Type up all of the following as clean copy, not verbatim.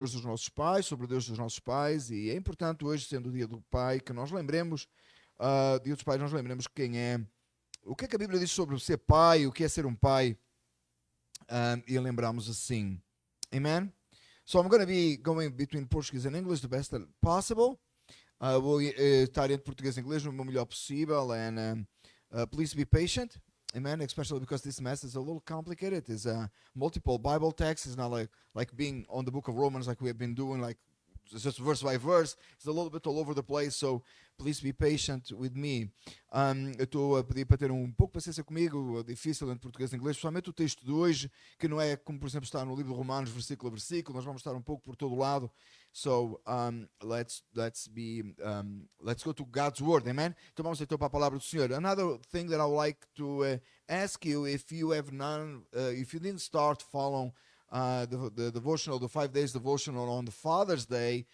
dos nossos pais, sobre o Deus dos nossos pais, e é importante hoje, sendo o dia do pai, que nós lembremos, dia dos pais, nós lembremos quem é, o que é que a Bíblia diz sobre ser pai, o que é ser um pai, e lembramos assim. Amen? So I'm going to be going between Portuguese and English the best possible. Vou estar entre português e inglês no melhor possível, and please be patient. Amen. Especially because this message is a little complicated. It's multiple Bible texts. It's not like being on the book of Romans like we have been doing, like just verse by verse. It's a little bit all over the place. So please be patient with me. Eu estou a pedir para ter pouco de paciência comigo. É difícil entre português e inglês, especialmente o texto de hoje, que não é como por exemplo está no livro de Romanos, versículo a versículo. Nós vamos estar pouco por todo lado. So let's go to God's word, amen. Então vamos então para a palavra do Senhor. Another thing that I would like to ask you, if you have none, if you didn't start following the devotional, the 5 days devotional on the Father's Day,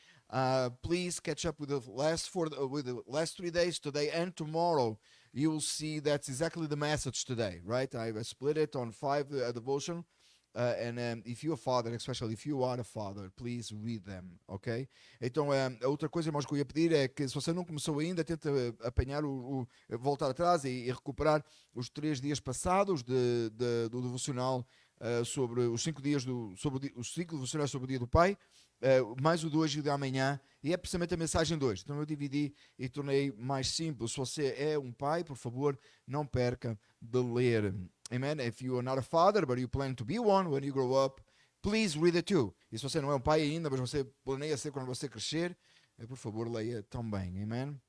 please catch up with the last 3 days, today and tomorrow. You will see that's exactly the message today, right? I split it on 5 devotion. And if you're a father, especially if you are a father, please read them, ok? Então, a outra coisa, irmãos, que eu ia pedir é que se você não começou ainda, tente apanhar, voltar atrás e recuperar os 3 dias passados do devocional sobre os 5 dias os 5 devocionais sobre o dia do Pai, mais o de hoje e o de amanhã, e é precisamente a mensagem de hoje. Então eu dividi e tornei mais simples. Se você é um pai, por favor, não perca de ler. Amen. If you are not a father, but you plan to be one when you grow up, please read it too. E se você não é um pai ainda, mas você planeia ser quando você crescer, por favor, leia também. Amen.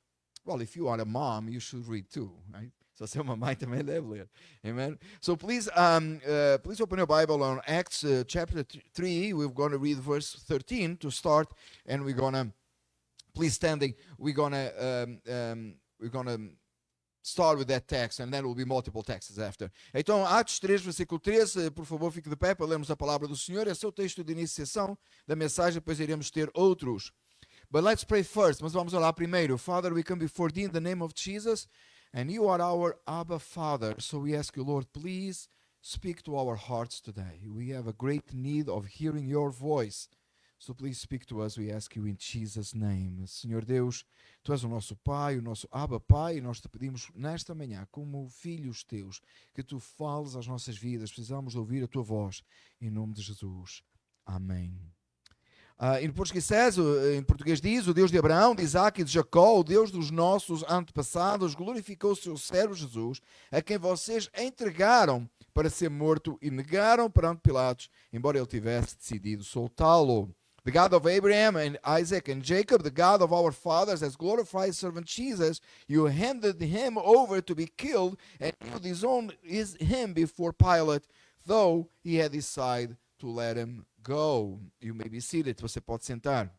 Well, if you are a mom, you should read too, right? Se você é uma mãe, também deve ler. Amen. So please open your Bible on Acts chapter 3. We're going to read verse 13 to start, and we're going to, please standing, we're going to start with that text, and then there will be multiple texts after. Então, Atos 3, versículo 13, por favor, fique de pé para lermos a palavra do Senhor. Esse é o texto de iniciação da mensagem, depois iremos ter outros. But let's pray first. Mas vamos orar primeiro. Father, we come before thee in the name of Jesus, and you are our Abba Father. So we ask you, Lord, please speak to our hearts today. We have a great need of hearing your voice. So please speak to us, we ask you in Jesus' name. Senhor Deus, Tu és o nosso Pai, o nosso Abba Pai, e nós te pedimos nesta manhã, como filhos teus, que Tu fales às nossas vidas. Precisamos de ouvir a Tua voz. Em nome de Jesus. Amém. Em português diz, o Deus de Abraão, de Isaac e de Jacó, o Deus dos nossos antepassados, glorificou o seu servo Jesus, a quem vocês entregaram para ser morto e negaram perante Pilatos, embora ele tivesse decidido soltá-lo. The God of Abraham and Isaac and Jacob, the God of our fathers, has glorified his servant Jesus. You handed him over to be killed, and you disowned him before Pilate, though he had decided to let him go. You may be seated. Você pode sentar.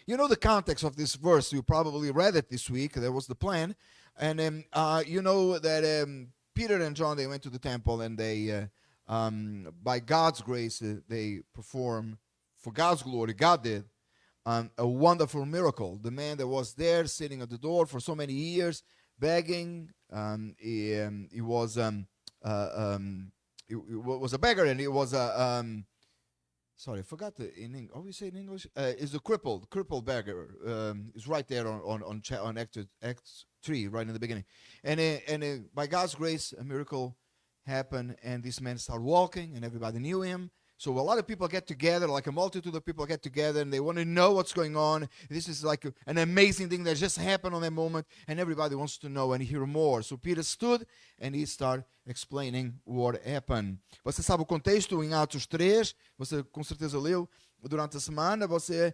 You know the context of this verse. You probably read it this week. That was the plan. And you know that Peter and John, they went to the temple, and they, by God's grace, they performed, for God's glory, God did, a wonderful miracle. The man that was there sitting at the door for so many years, begging, he was a beggar, and he was a sorry, I forgot in English. How do you say in English? Is a crippled beggar. It's right there on Acts 3, right in the beginning. And by God's grace, a miracle happened, and this man started walking, and everybody knew him. So a lot of people get together, like a multitude of people get together, and they want to know what's going on. This is like an amazing thing that just happened on that moment, and everybody wants to know and hear more. So Peter stood, and he started explaining what happened. Você sabe o contexto em Atos 3, você com certeza leu durante a semana, você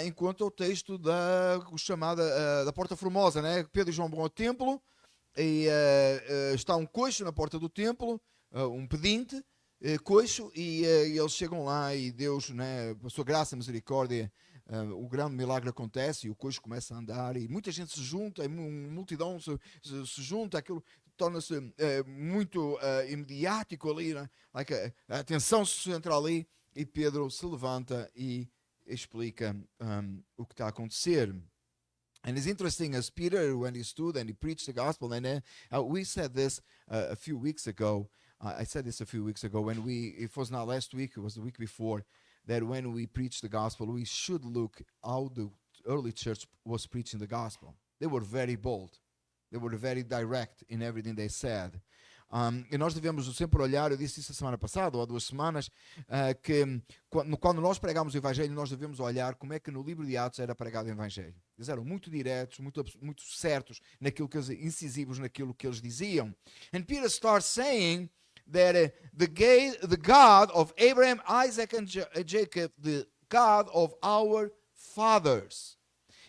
encontra o texto da chamada da Porta Formosa, né? Pedro e João vão ao templo, e está um coxo na porta do templo, um pedinte, coxo, e eles chegam lá e Deus, né, a sua graça e misericórdia, o grande milagre acontece e o coxo começa a andar e muita gente se junta, uma multidão se junta, aquilo torna-se muito imediático ali, né? Like a atenção se centra ali e Pedro se levanta e explica o que está a acontecer. And it's interesting, as Peter, when he stood and he preached the gospel, and we said this a few weeks ago. I said this a few weeks ago it was not last week, it was the week before, that when we preach the gospel, we should look how the early church was preaching the gospel. They were very bold. They were very direct in everything they said. E nós devemos sempre olhar, eu disse isso a semana passada, ou há 2 semanas, que quando nós pregamos o Evangelho, nós devemos olhar como é que no livro de Atos era pregado o Evangelho. Eles eram muito diretos, muito certos, incisivos naquilo que eles diziam. And Peter starts saying that the God of Abraham, Isaac and Jacob, the God of our fathers.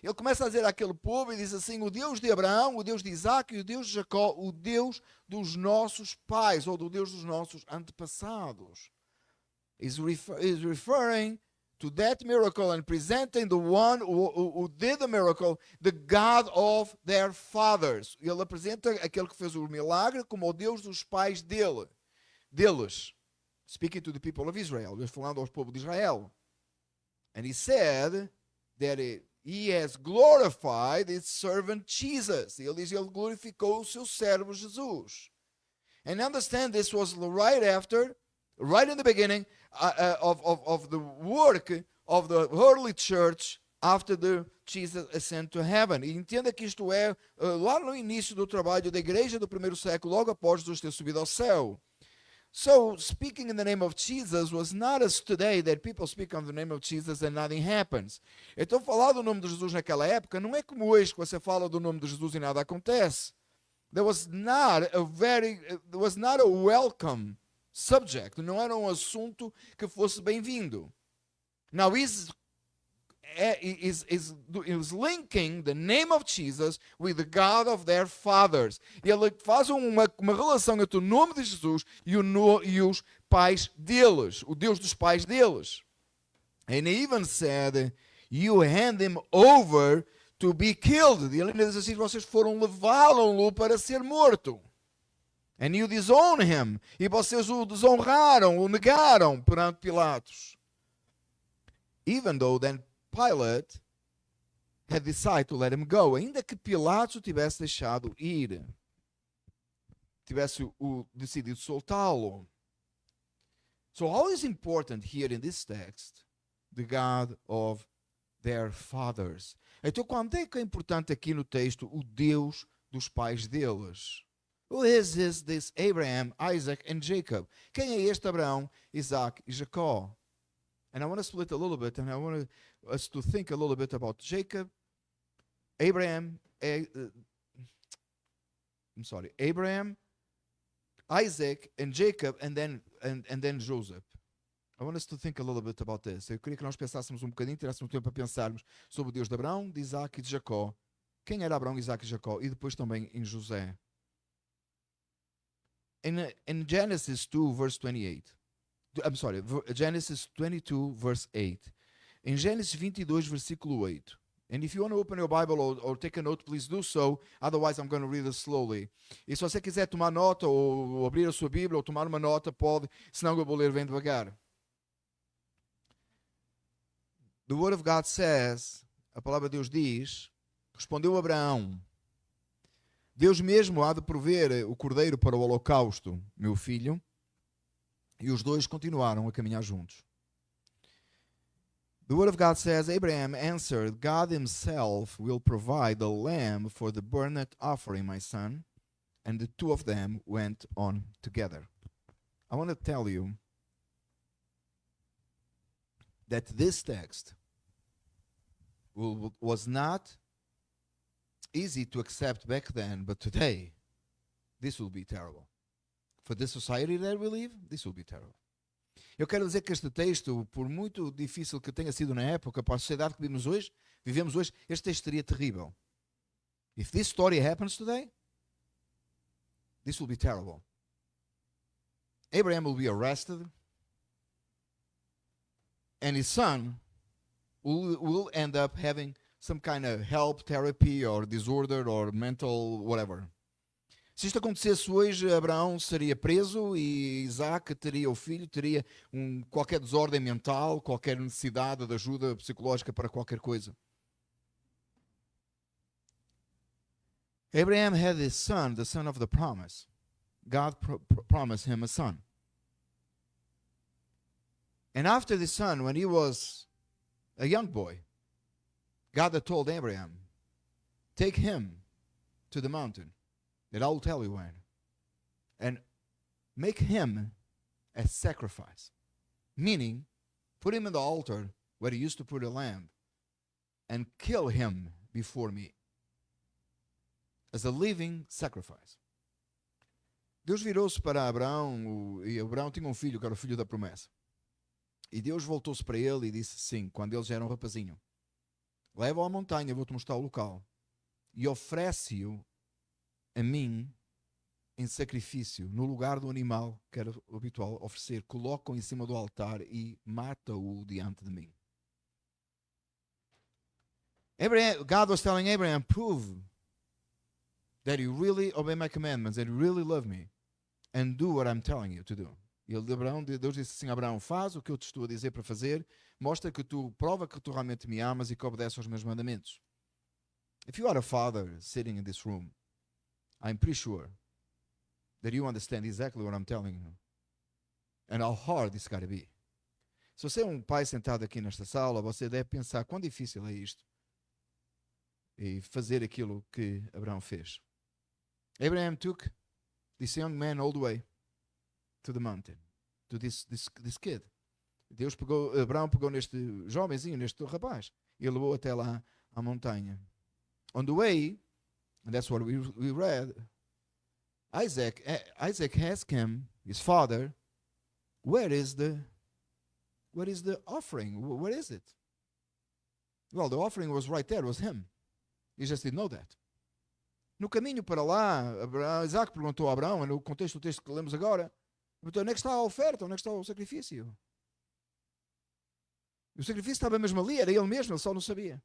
Ele começa a dizer àquele povo e diz assim: o Deus de Abraão, o Deus de Isaac e o Deus de Jacó, o Deus dos nossos pais, ou do Deus dos nossos antepassados. Is referring to that miracle and presenting the one who did the miracle, the God of their fathers. Ele apresenta aquele que fez o milagre como o Deus dos pais deles. Speaking to the people of Israel. Ele falando ao povo de Israel. And he said that he has glorified his servant Jesus. Ele diz, ele glorificou o seu servo Jesus. And understand this was right in the beginning of the work of the early church after the Jesus ascended to heaven. E entenda que isto é lá no início do trabalho da igreja do primeiro século, logo após Jesus ter subido ao céu. So, speaking in the name of Jesus was not as today that people speak on the name of Jesus and nothing happens. Então, falar do nome de Jesus naquela época não é como hoje, que você fala do nome de Jesus e nada acontece. There was not a welcome subject. Não era um assunto que fosse bem-vindo. Now, is linking the name of Jesus with the God of their fathers. Ele faz uma relação entre o nome de Jesus e os pais deles, o Deus dos pais deles. And he even said, you hand him over to be killed. E ele diz assim, vocês foram levá-lo para ser morto. And you disown him. E vocês o desonraram, o negaram perante Pilatos. Even though then Pilate had decided to let him go. Ainda que Pilatos o tivesse deixado ir, tivesse decidido soltá-lo. So how is important here in this text the God of their fathers? Então, quando é que é importante aqui no texto o Deus dos pais deles? Who is this Abraham, Isaac and Jacob? Quem é este Abraão, Isaac e Jacó? And I want to split a little bit, and I want us to think a little bit about Jacob, Abraham, Isaac, and Jacob, and then Joseph. I want us to think a little bit about this. Eu queria que nós pensássemos bocadinho, tivéssemos tempo para pensarmos sobre o Deus de Abraão, de Isaac e de Jacó. Quem era Abraão, Isaac e Jacó? E depois também em José. In Genesis 2, verse 28. Genesis 22, verse 8. Em Gênesis 22, versículo 8. And if you want to open your Bible or take a note, please do so. Otherwise, I'm going to read it slowly. E se você quiser tomar nota ou abrir a sua Bíblia ou tomar uma nota, pode. Senão eu vou ler bem devagar. The Word of God says, a palavra de Deus diz, respondeu Abraão, Deus mesmo há de prover o cordeiro para o holocausto, meu filho. E os dois continuaram a caminhar juntos. The Word of God says, Abraham answered, God himself will provide the lamb for the burnt offering, my son. And the two of them went on together. I want to tell you that this text was not easy to accept back then, but today, this will be terrible. For this society that we live, this will be terrible. Eu quero dizer que este texto, por muito difícil que tenha sido na época, para a sociedade que vivemos hoje, este texto seria terrível. If this story happens today, this will be terrible. Abraham will be arrested, and his son will end up having some kind of help, therapy, or disorder, or mental whatever. Se isto acontecesse hoje, Abraão seria preso e Isaac teria, o filho, teria qualquer desordem mental, qualquer necessidade de ajuda psicológica para qualquer coisa. Abraham had his son, the son of the promise. God promised him a son. And after the son, when he was a young boy, God had told Abraham, take him to the mountain that I will tell you when, and make him a sacrifice. Meaning, put him in the altar where he used to put a lamb and kill him before me as a living sacrifice. Deus virou-se para Abraão, e Abraão tinha um filho, que era o filho da promessa. E Deus voltou-se para ele e disse assim, quando eles eram um rapazinho, leva-o à montanha, vou-te mostrar o local, e oferece-o a mim em sacrifício, no lugar do animal que era habitual oferecer, coloca-o em cima do altar e mata-o diante de mim. God was telling Abraham, prove that you really obey my commandments, that you really love me, and do what I'm telling you to do. E Deus disse assim, Abraão, faz o que eu te estou a dizer para fazer, mostra que prova que tu realmente me amas e que obedeces aos meus mandamentos. If you are a father sitting in this room, I'm pretty sure that you understand exactly what I'm telling you and how hard it's got to be. Se você é um pai sentado aqui nesta sala, você deve pensar quão difícil é isto e fazer aquilo que Abraão fez. Abraham took this young man all the way to the mountain, to this kid. Abraão pegou neste jovenzinho, neste rapaz, e levou até lá à montanha. On the way, and that's what we read, Isaac asked him, his father, where is the offering? What is it? Well, the offering was right there, it was him. He just didn't know that. No caminho para lá, Isaac perguntou a Abraão, no contexto do texto que lemos agora, onde é que está a oferta? Onde é que está o sacrifício? O sacrifício estava mesmo ali, era ele mesmo, ele só não sabia.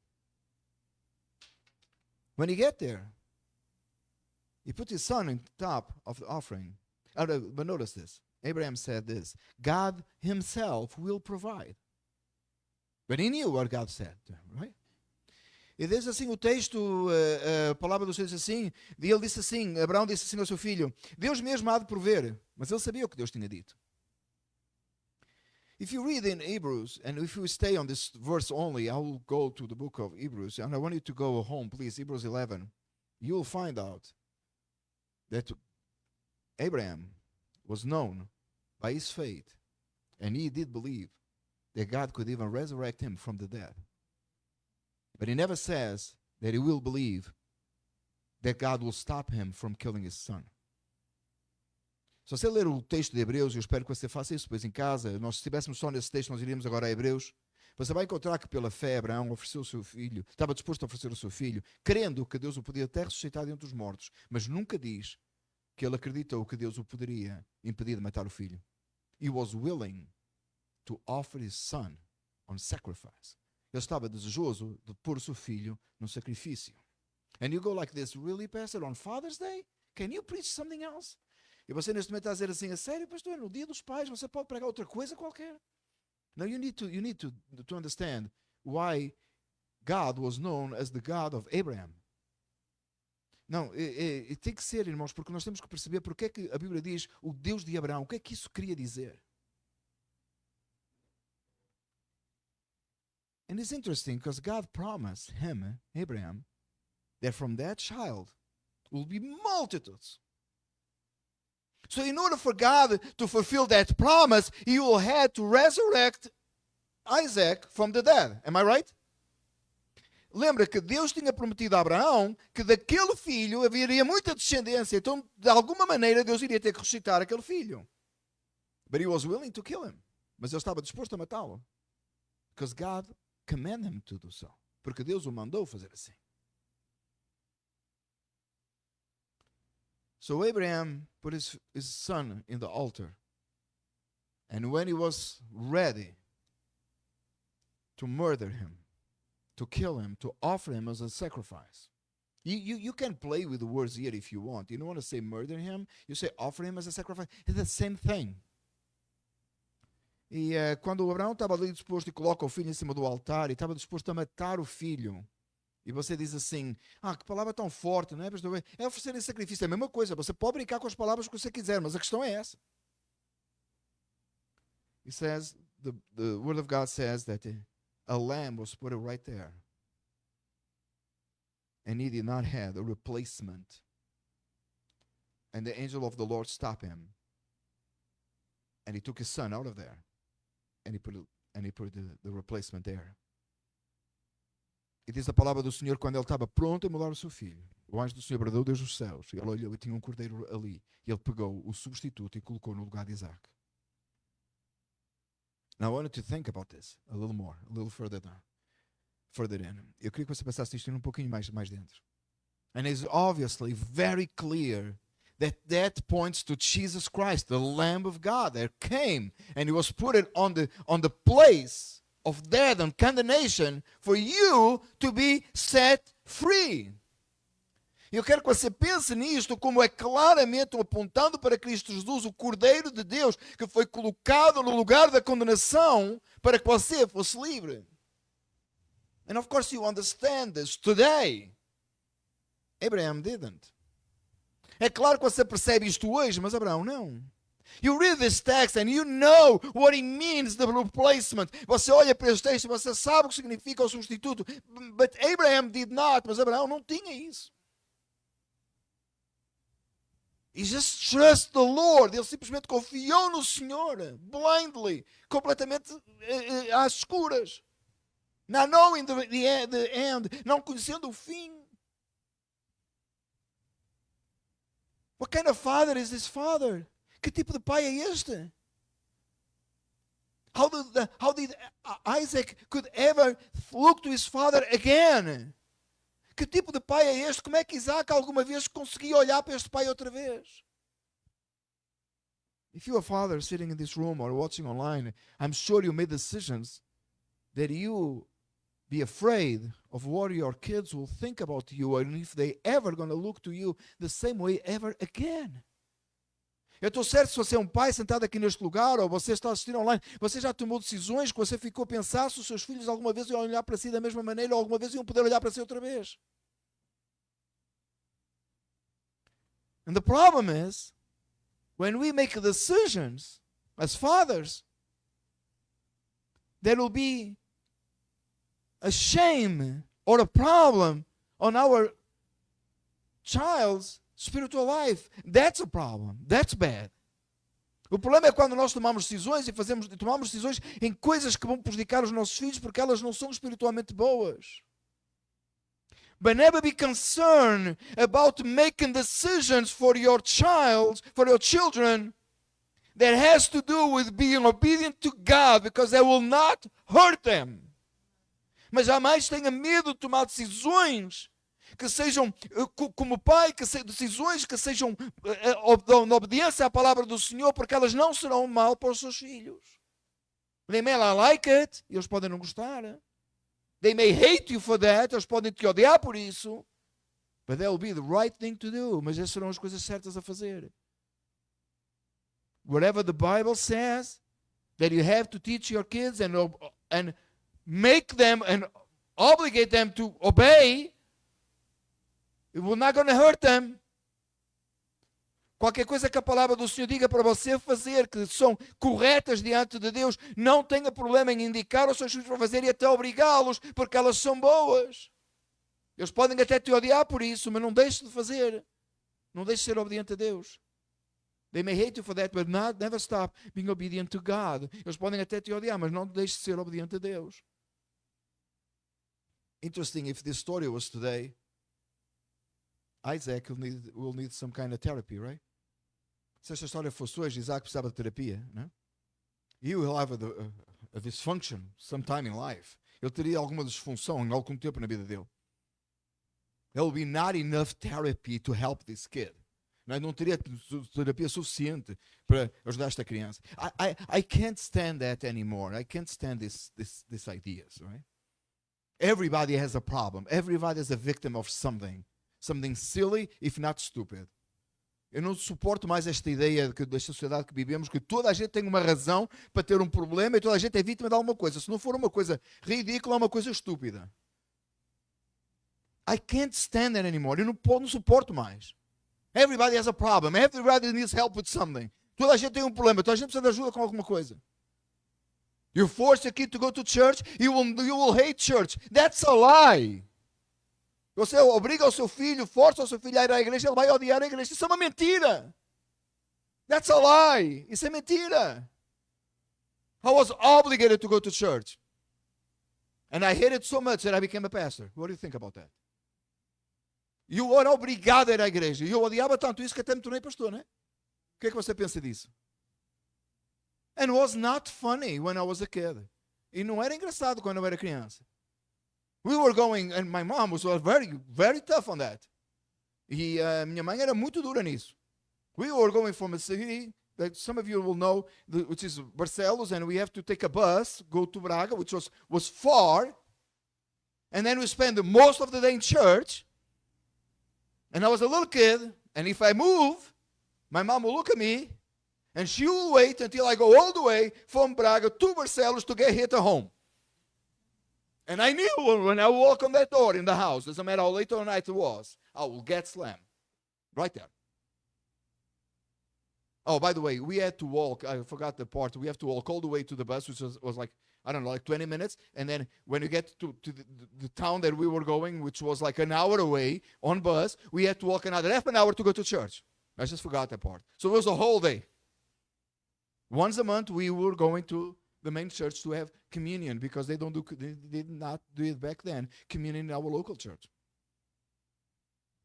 When he get there, he put his son on top of the offering. But notice this. Abraham said this, God himself will provide. But he knew what God said, right? E diz assim o texto, a palavra do Senhor diz assim, e ele disse assim, Abraão disse assim ao seu filho, Deus mesmo há de prover, mas ele sabia o que Deus tinha dito. If you read in Hebrews, and if you stay on this verse only, I will go to the book of Hebrews, and I want you to go home, please, Hebrews 11. You will find out that Abraham was known by his faith, and he did believe that God could even resurrect him from the dead. But he never says that he will believe that God will stop him from killing his son. Se você ler o texto de Hebreus, eu espero que você faça isso depois em casa, se estivéssemos só nesse texto, nós iríamos agora a Hebreus, você vai encontrar que pela fé Abraão ofereceu o seu filho, estava disposto a oferecer o seu filho, crendo que Deus o podia até ressuscitar dentre os mortos, mas nunca diz que ele acreditou que Deus o poderia impedir de matar o filho. He was willing to offer his son on sacrifice. Ele estava desejoso de pôr o seu filho no sacrifício. And you go like this, really, Pastor, on Father's Day? Can you preach something else? E você neste momento está a dizer assim, a sério, pastor, no dia dos pais você pode pregar outra coisa qualquer? No, you need to understand why God was known as the God of Abraham. Não, tem que ser, irmãos, porque nós temos que perceber porque é que a Bíblia diz o Deus de Abraão, o que é que isso queria dizer? And it's interesting because God promised him, Abraham, that from that child will be multitudes. So in order for God to fulfill that promise, he will have to resurrect Isaac from the dead. Am I right? Lembra que Deus tinha prometido a Abraão que daquele filho haveria muita descendência. Então, de alguma maneira, Deus iria ter que ressuscitar aquele filho. But he was willing to kill him. Mas ele estava disposto a matá-lo. Because God commanded him to do so. Porque Deus o mandou fazer assim. So Abraham put his son in the altar. And when he was ready to murder him, to kill him, to offer him as a sacrifice. You can play with the words here if you want. You don't want to say murder him, you say offer him as a sacrifice. It's the same thing. E quando o Abraão estava ali disposto e coloca o filho em cima do altar e estava disposto a matar o filho, e você diz assim, que palavra tão forte, não é? É oferecer esse sacrifício, é a mesma coisa, você pode brincar com as palavras que você quiser, mas a questão é essa. It says, the Word of God says that a lamb was put right there. And he did not have a replacement. And the angel of the Lord stopped him. And he took his son out of there. And he put the replacement there. E diz a palavra do Senhor, quando ele estava pronto a mudar o seu filho, o anjo do Senhor bradou desde os céus. E ele olhou e tinha um cordeiro ali. E ele pegou o substituto e colocou no lugar de Isaac. Now I wanted to think about this a little more, a little further in. Eu queria que você pensasse isto um pouquinho mais dentro. And it's obviously very clear that points to Jesus Christ, the Lamb of God that came and he was put on the place of death and condemnation for you to be set free. Eu quero que você pense nisto como é claramente apontando para Cristo Jesus, o Cordeiro de Deus, que foi colocado no lugar da condenação para que você fosse livre. And of course you understand this today. Abraham didn't. É claro que você percebe isto hoje, mas Abraão não. You read this text and you know what it means, the replacement. Você olha para este texto e você sabe o que significa o substituto. But Abraham did not. Mas Abraão não tinha isso. He just trust the Lord. Ele simplesmente confiou no Senhor. Blindly. Completamente às escuras. Not knowing the end. Não conhecendo o fim. What kind of father is this father? Que tipo de pai é este? How did Isaac could ever look to his father again? Que tipo de pai é este? Como é que Isaac alguma vez conseguia olhar para este pai outra vez? If you're a father sitting in this room or watching online, I'm sure you made decisions that you be afraid of what your kids will think about you and if they ever going to look to you the same way ever again. Eu estou certo, se você é um pai sentado aqui neste lugar ou você está assistindo online, você já tomou decisões que você ficou a pensar se os seus filhos alguma vez iam olhar para si da mesma maneira ou alguma vez iam poder olhar para si outra vez. And the problem is, when we make decisions as fathers, there will be a shame or a problem on our child's spiritual life. That's a problem. That's bad. O problema é quando nós tomamos decisões e tomamos decisões em coisas que vão prejudicar os nossos filhos porque elas não são espiritualmente boas. But never be concerned about making decisions for your children that has to do with being obedient to God because they will not hurt them. Mas jamais tenha medo de tomar decisões que sejam, como pai, decisões que sejam na obediência à palavra do Senhor, porque elas não serão mal para os seus filhos. They may not like it, e eles podem não gostar. They may hate you for that, eles podem te odiar por isso. But that will be the right thing to do. Mas essas serão as coisas certas a fazer. Whatever the Bible says, that you have to teach your kids and make them and obligate them to obey, it will not going to hurt them. Qualquer coisa que a palavra do Senhor diga para você fazer, que são corretas diante de Deus, não tenha problema em indicar aos seus filhos para fazer e até obrigá-los, porque elas são boas. Eles podem até te odiar por isso, mas não deixe de fazer. Não deixe de ser obediente a Deus. They may hate you for that, but never stop being obedient to God. Eles podem até te odiar, mas não deixe de ser obediente a Deus. Interesting, if this story was today, Isaac will need some kind of therapy, right? Se esta história fosse hoje, Isaac precisava de terapia, né? He will have a dysfunction sometime in life. Ele teria alguma disfunção em algum tempo na vida dele. There will be not enough therapy to help this kid. Não teria terapia suficiente para ajudar esta criança. I can't stand that anymore. I can't stand these ideas, right? Everybody has a problem. Everybody is a victim of something. Something silly, if not stupid. Eu não suporto mais esta ideia da sociedade que vivemos, que toda a gente tem uma razão para ter um problema e toda a gente é vítima de alguma coisa. Se não for uma coisa ridícula, é uma coisa estúpida. I can't stand that anymore. Eu não suporto mais. Everybody has a problem. Everybody needs help with something. Toda a gente tem um problema. Toda a gente precisa de ajuda com alguma coisa. You force your kid to go to church, you will hate church. That's a lie. Você obriga o seu filho, força o seu filho a ir à igreja, ele vai odiar a igreja. Isso é uma mentira. That's a lie. Isso é mentira. I was obligated to go to church. And I hated so much that I became a pastor. What do you think about that? Eu era obrigado a ir à igreja. E eu odiava tanto isso que até me tornei pastor, né? O que é que você pensa disso? And it was not funny when I was a kid. E não era engraçado quando eu era criança. We were going, and my mom was very, very tough on that. E minha mãe era muito dura nisso. We were going from a city that some of you will know, which is Barcelos, and we have to take a bus, go to Braga, which was far. And then we spend most of the day in church. And I was a little kid, and if I move, my mom will look at me, and she will wait until I go all the way from Braga to Barcelos to get hit at home. And I knew when I walk on that door in the house, doesn't matter how late or night it was, I will get slammed. Right there. Oh, by the way, we had to walk. I forgot the part. We have to walk all the way to the bus, which was like, I don't know, like 20 minutes. And then when you get to the town that we were going, which was like an hour away on bus, we had to walk another half an hour to go to church. I just forgot that part. So it was a whole day. Once a month, we were going to the main church to have communion because they did not do it back then, communion in our local church.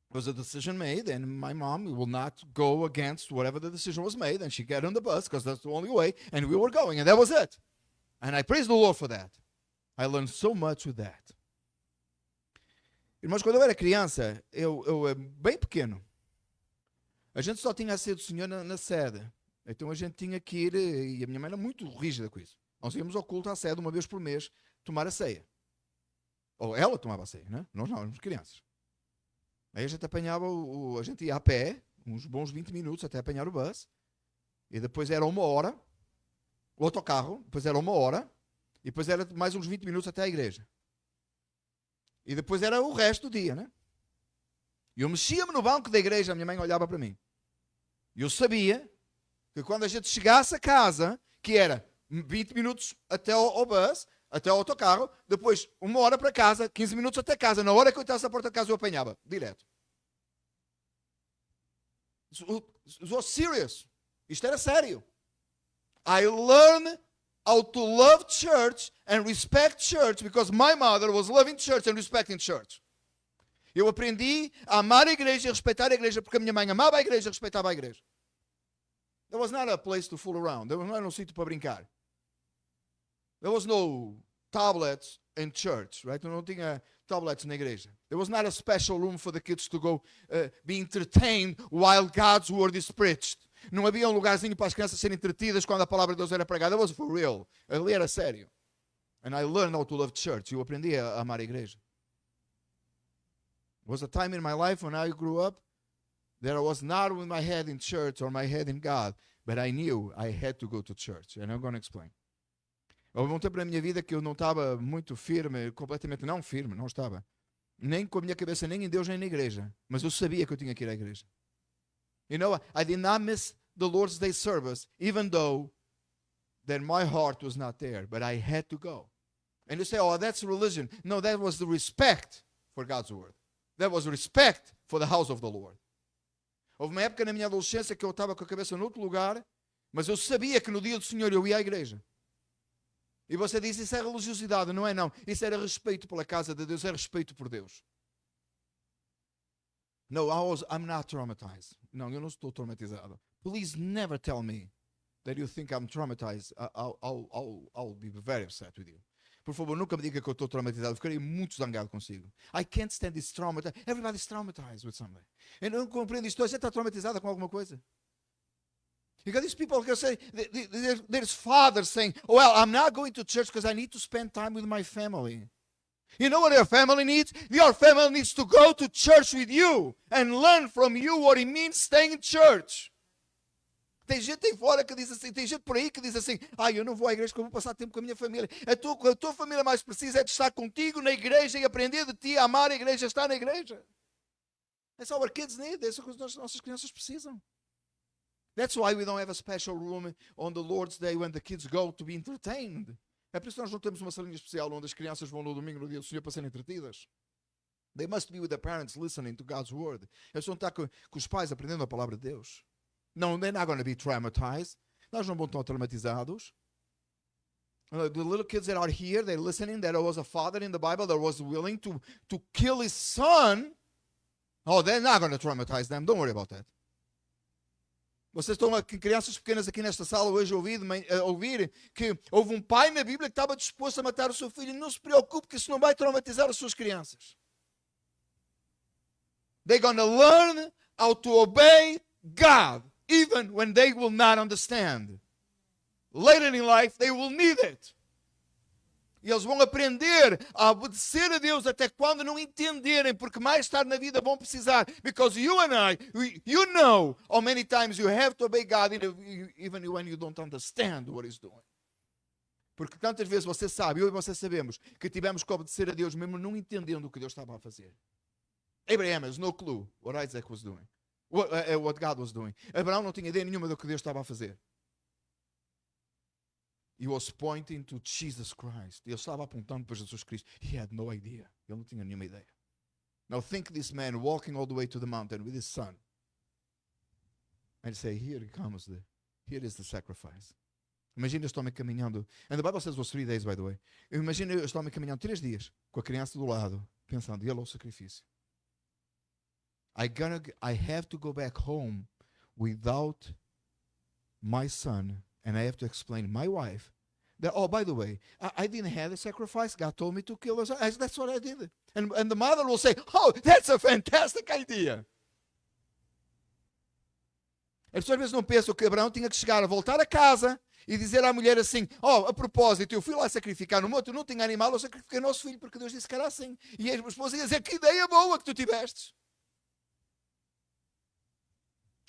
It was a decision made, and my mom will not go against whatever the decision was made, and she got on the bus because that's the only way, and we were going, and that was it. And I praise the Lord for that. I learned so much with that. Irmãos, quando eu era criança, eu bem pequeno, a gente só tinha a ceia do Senhor na sede. Então a gente tinha que ir, e a minha mãe era muito rígida com isso. Nós íamos ao culto à sede uma vez por mês tomar a ceia. Ou ela tomava a ceia, né? Nós não, éramos crianças. Aí a gente apanhava, a gente ia a pé, uns bons 20 minutos até apanhar o bus. E depois era 1 hora, o autocarro, depois era 1 hora, e depois era mais uns 20 minutos até a igreja. E depois era o resto do dia, né? E eu mexia-me no banco da igreja, a minha mãe olhava para mim. E eu sabia que quando a gente chegasse a casa, que era 20 minutos até ao bus, até ao autocarro, depois 1 hora para casa, 15 minutos até casa. Na hora que eu entrasse à porta de casa, eu apanhava, direto. It was serious. Isto era sério. I learned how to love church and respect church because my mother was loving church and respecting church. Eu aprendi a amar a igreja e respeitar a igreja porque a minha mãe amava a igreja e respeitava a igreja. There was not a place to fool around. There was not um sítio para brincar. There was no tablets in church, right? Não tinha tablets na igreja. There was not a special room for the kids to go be entertained while God's word is preached. Não havia um lugarzinho para as crianças serem entretidas quando a palavra de Deus era pregada. That was for real. Ali era sério. And I learned how to love church. Eu aprendi a amar a igreja. There was a time in my life when I grew up that I was not with my head in church or my head in God, but I knew I had to go to church. And I'm going to explain. Houve um tempo na minha vida que eu não estava muito firme, completamente não firme, não estava. Nem com a minha cabeça, nem em Deus, nem na igreja. Mas eu sabia que eu tinha que ir à igreja. You know, I did not miss the Lord's Day service, even though that my heart was not there, but I had to go. And you say, oh, that's religion. No, that was the respect for God's word. That was respect for the house of the Lord. Houve uma época na minha adolescência que eu estava com a cabeça noutro lugar, mas eu sabia que no dia do Senhor eu ia à igreja. E você diz, isso é religiosidade. Não é, não. Isso era respeito pela casa de Deus, é respeito por Deus. No, I'm not traumatized. Não, eu não estou traumatizado. Please never tell me that you think I'm traumatized. I'll be very upset with you. Por favor, nunca me diga que eu estou traumatizado. Ficarei muito zangado consigo. I can't stand this trauma. Everybody's traumatized with something. Eu não compreendo isto. Você está traumatizada com alguma coisa? You got these people who say, there's fathers saying, well, I'm not going to church because I need to spend time with my family. You know what your family needs? Your family needs to go to church with you and learn from you what it means staying in church. Tem gente aí fora que diz assim, tem gente por aí que diz assim, eu não vou à igreja porque eu vou passar tempo com a minha família. A tua família mais precisa é de estar contigo na igreja e aprender de ti a amar a igreja, estar na igreja. That's all our kids need. That's o que as nossas crianças precisam. That's why we don't have a special room on the Lord's Day when the kids go to be entertained. É por isso que nós não temos uma salinha especial onde as crianças vão no domingo, no dia do Senhor, para serem entretidas. They must be with their parents listening to God's word. Eles vão estar com os pais aprendendo a palavra de Deus. No, they're not going to be traumatized. Nós não vamos estar traumatizados. The little kids that are here, they're listening. There was a father in the Bible that was willing to kill his son. Oh, they're not going to traumatize them. Don't worry about that. Vocês estão aqui, crianças pequenas aqui nesta sala hoje a ouvir que houve um pai na Bíblia que estava disposto a matar o seu filho. Não se preocupe que isso não vai traumatizar as suas crianças. They're going to learn how to obey God, even when they will not understand. Later in life, they will need it. E eles vão aprender a obedecer a Deus até quando não entenderem, porque mais tarde na vida vão precisar. Because you and I, you know how many times you have to obey God even when you don't understand what He's doing. Porque tantas vezes você sabe, eu e você sabemos, que tivemos que obedecer a Deus mesmo não entendendo o que Deus estava a fazer. Abraham has no clue what Isaac was doing, what God was doing. Abraão não tinha ideia nenhuma do que Deus estava a fazer. He was pointing to Jesus Christ. Ele estava apontando para Jesus Cristo. He had no idea. Ele não tinha nenhuma ideia. Now think this man walking all the way to the mountain with his son. And say, here is the sacrifice. Imagina este homem caminhando. And the Bible says it was 3 days, by the way. Imagina este homem caminhando 3 dias com a criança do lado, pensando, ele é o sacrifício. I have to go back home without my son. And I have to explain to my wife that, oh, by the way, I didn't have a sacrifice. God told me to kill us. That's what I did. And the mother will say, oh, that's a fantastic idea. As pessoas às vezes não pensam que Abraão tinha que chegar a voltar a casa e dizer à mulher assim, oh, a propósito, eu fui lá sacrificar no monte, eu não tinha animal, eu sacrifiquei nosso filho porque Deus disse que era assim. E a esposa ia dizer, que ideia boa que tu tiveste.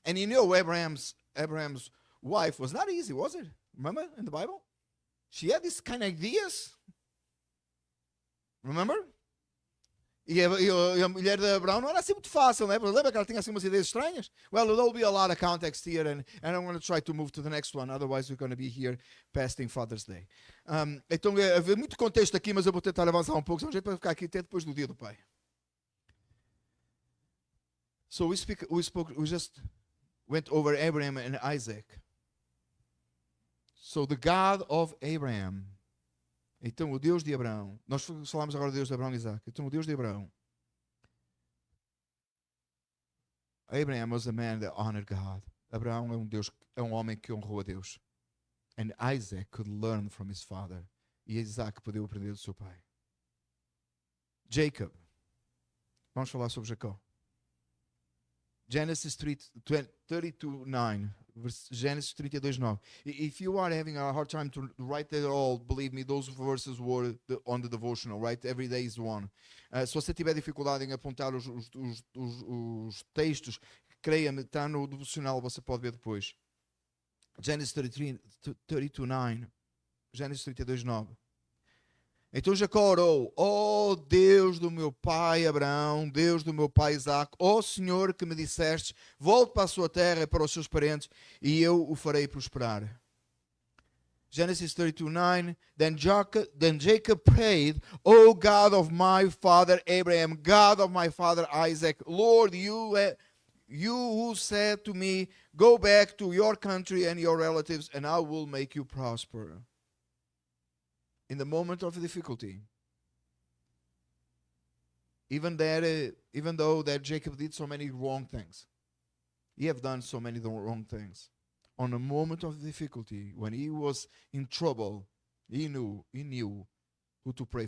And you know Abraham's wife was not easy, was it? Remember in the Bible? She had these kind of ideas. Remember? E a mulher de Abraão não era assim muito fácil, né? Lembra que ela tinha assim umas ideias estranhas? Well, there will be a lot of context here, and I'm going to try to move to the next one. Otherwise, we're going to be here pasting Father's Day. Então, havia muito contexto aqui, mas eu vou tentar avançar um pouco, só um jeito para ficar aqui até depois do dia do Pai. So we just went over Abraham and Isaac. So the God of Abraham. Então o Deus de Abraão. Nós falamos agora do Deus de Abraão e Isaac. Então o Deus de Abraão. Abraham was a man that honored God. Abraão é um homem que honrou a Deus. And Isaac could learn from his father. E Isaac podeu aprender do seu pai. Jacob. Vamos falar sobre Jacó. Genesis 32:9. Genesis 32:9. If you are having a hard time to write it all, believe me, those verses were on the devotional, right? Every day is one. Se você tiver dificuldade em apontar os textos, creia-me, está no devocional, você pode ver depois. Genesis 32:9. Genesis 32:9. Então Jacó orou, ó Deus do meu pai Abraão, Deus do meu pai Isaac, ó Senhor que me disseste, volte para a sua terra e para os seus parentes, e eu o farei prosperar. Genesis 32:9. Then Jacob prayed, O God of my father Abraham, God of my father Isaac, Lord, you who said to me, go back to your country and your relatives, and I will make you prosper. In the moment of difficulty, even though that Jacob did so many wrong things, he have done so many wrong things. On a moment of difficulty, when he was in trouble, he knew who to pray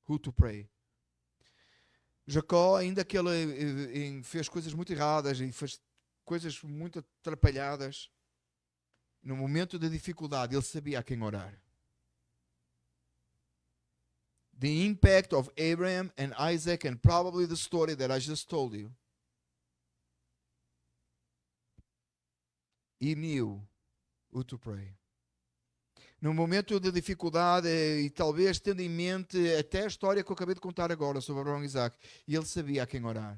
who to pray. Jacó, ainda que ele fez coisas muito erradas e fez coisas muito atrapalhadas, no momento da dificuldade, ele sabia a quem orar. The impact of Abraham and Isaac, and probably the story that I just told you. He knew who to pray. No momento de dificuldade, e talvez tendo em mente até a história que eu acabei de contar agora sobre Abraão e Isaac, ele sabia a quem orar.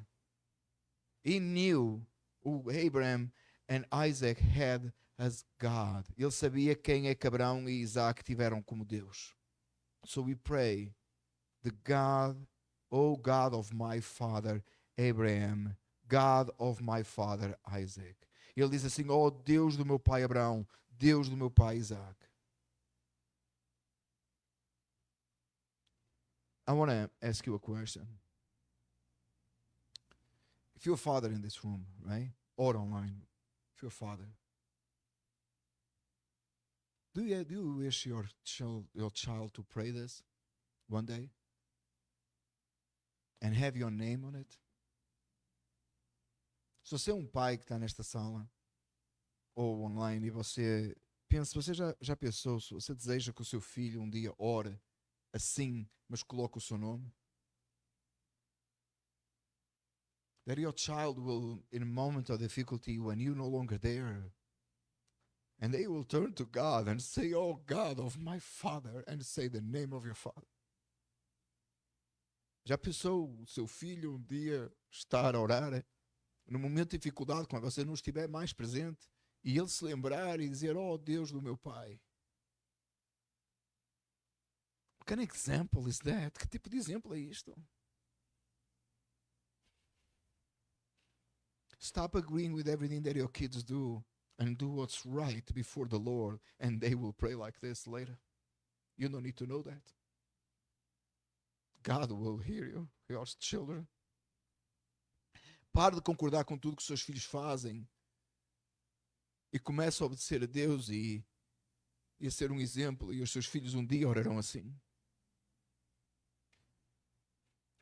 He knew who Abraham and Isaac had as God. Ele sabia quem é que Abraão e Isaac tiveram como Deus. So we pray, the God, O God of my father Abraham, God of my father Isaac. Ele diz assim: oh Deus do meu pai Abraão, Deus do meu pai Isaac. I want to ask you a question. If you're a father in this room, right, or online, if you're a father, do you wish your child to pray this one day and have your name on it? Se você é um pai que está nesta sala ou online e você pensa, você já pensou, se você deseja que o seu filho um dia ore assim, mas coloque o seu nome? That your child will, in a moment of difficulty, when you're no longer there, and they will turn to God and say, oh God of my father, and say the name of your father. Já pensou o seu filho um dia estar a orar, no momento de dificuldade, quando você não estiver mais presente, e ele se lembrar e dizer, oh Deus do meu pai? What kind of example is that? Que tipo de exemplo é isto? Stop agreeing with everything that your kids do and do what's right before the Lord, and they will pray like this later. You don't need to know that. God will hear you, your children. Pare de concordar com tudo que os seus filhos fazem e comece a obedecer a Deus e a ser um exemplo, e os seus filhos um dia orarão assim.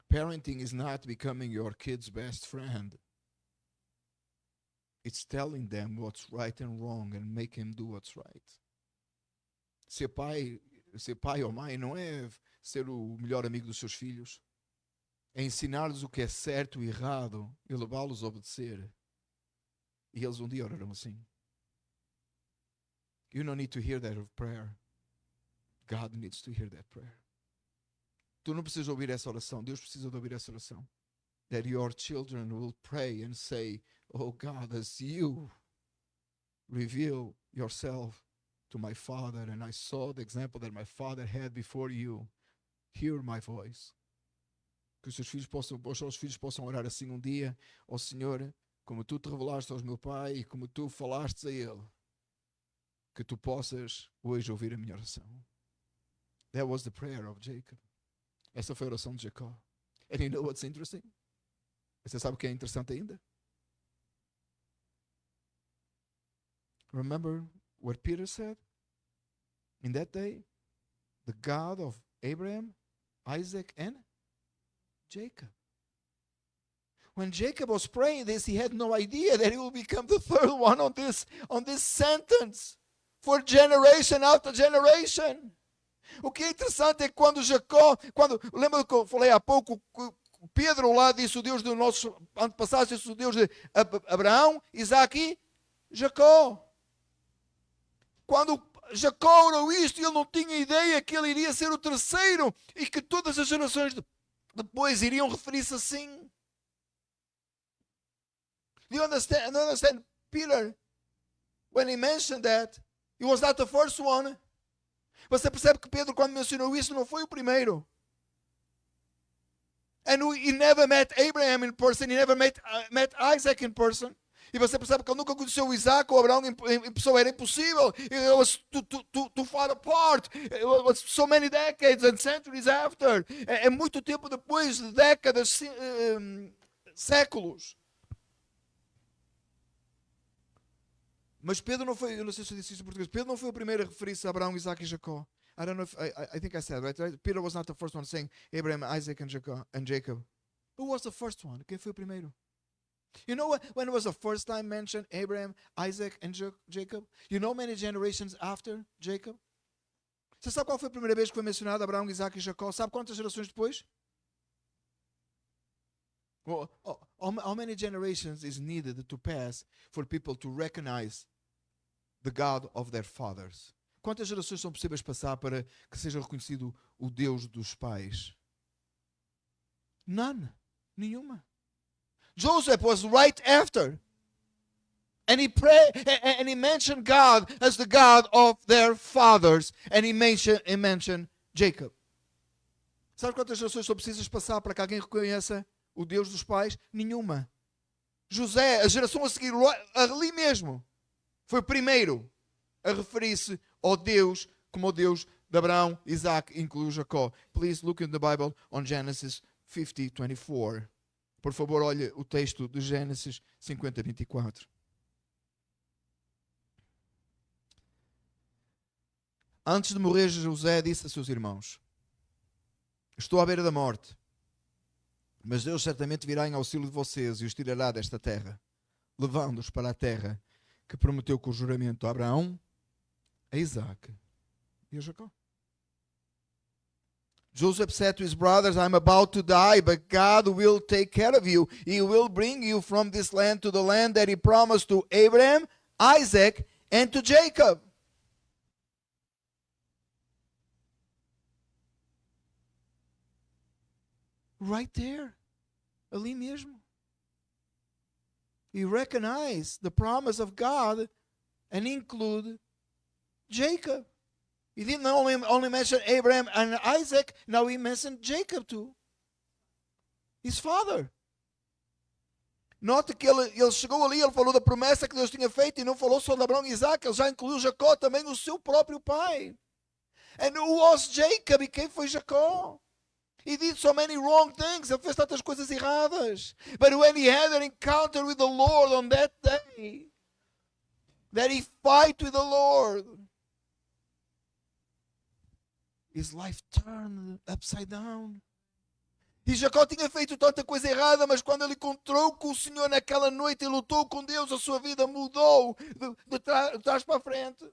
Parenting is not becoming your kid's best friend. It's telling them what's right and wrong and make him do what's right. Ser pai ou mãe não é ser o melhor amigo dos seus filhos. É ensinar-lhes o que é certo e errado e levá-los a obedecer. E eles um dia orarão assim. You don't need to hear that prayer. God needs to hear that prayer. Tu não precisas ouvir essa oração. Deus precisa de ouvir essa oração. That your children will pray and say, oh God, as you reveal yourself to my father, and I saw the example that my father had before you, hear my voice. Que os seus filhos possam orar assim um dia, ó Senhor, como tu te revelaste aos meu pai e como tu falaste a ele, que tu possas hoje ouvir a minha oração. That was the prayer of Jacob. Essa foi a oração de Jacó. And you know what's interesting? Você sabe o que é interessante ainda? Remember what Peter said? In that day, the God of Abraham, Isaac, and Jacob. When Jacob was praying this, he had no idea that he will become the third one on this sentence for generation after generation. O que é interessante é que lembra do que eu falei há pouco, Pedro lá disse o Deus dos nossos antepassados, disse o Deus de Abraão, Isaac e Jacó. Quando Jacó orou isto, ele não tinha ideia que ele iria ser o terceiro e que todas as gerações depois iriam referir-se assim. Do you understand Peter? When he mentioned that, he was not the first one. Você percebe que Pedro, quando mencionou isso, não foi o primeiro. And he never met Abraham in person, he never met Isaac in person. E você percebe que ele nunca conheceu Isaac ou Abraão em pessoa, era impossível. It was too far apart. It was so many decades and centuries after. É muito tempo depois, de décadas, séculos. Mas Pedro não foi, eu não sei se eu disse isso em português, Pedro não foi o primeiro a referir-se a Abraão, Isaac e Jacó. I don't know if, I think I said, right? Peter was not the first one saying Abraham, Isaac and Jacob. Who was the first one? Quem foi o primeiro? You know when it was the first time mentioned Abraham, Isaac and Jacob? You know many generations after Jacob? Você sabe qual foi a primeira vez que foi mencionado Abraão, Isaac e Jacó? Sabe quantas gerações depois? Well, how many generations is needed to pass for people to recognize the God of their fathers? Quantas gerações são possíveis passar para que seja reconhecido o Deus dos pais? None. Nenhuma. Joseph was right after. And he prayed, and he mentioned God as the God of their fathers. And he mentioned Jacob. Sabe quantas gerações são precisas passar para que alguém reconheça o Deus dos pais? Nenhuma. José, a geração a seguir, ali mesmo, foi o primeiro a referir-se ao Deus como o Deus de Abraão, Isaac, incluiu Jacó. Please look in the Bible on Genesis 50:24. Por favor, olhe o texto de Gênesis 50:24. Antes de morrer, José disse a seus irmãos: estou à beira da morte, mas Deus certamente virá em auxílio de vocês e os tirará desta terra, levando-os para a terra que prometeu com o juramento a Abraão, a Isaac e a Jacó. Joseph said to his brothers, I'm about to die, but God will take care of you. He will bring you from this land to the land that he promised to Abraham, Isaac, and to Jacob. Right there. Ali mesmo. He recognized the promise of God and include Jacob. He didn't only mention Abraham and Isaac, now he mentioned Jacob too. His father. Nota que ele chegou ali, ele falou da promessa que Deus tinha feito e não falou só de Abraão e Isaac, ele já incluiu Jacó também, o seu próprio pai. And who was Jacob? E quem foi Jacó? He did so many wrong things. Ele fez tantas coisas erradas. But when he had an encounter with the Lord on that day, that he fight with the Lord, his life turned upside down. E Jacó tinha feito tanta coisa errada, mas quando ele encontrou com o Senhor naquela noite e lutou com Deus, a sua vida mudou de trás para a frente.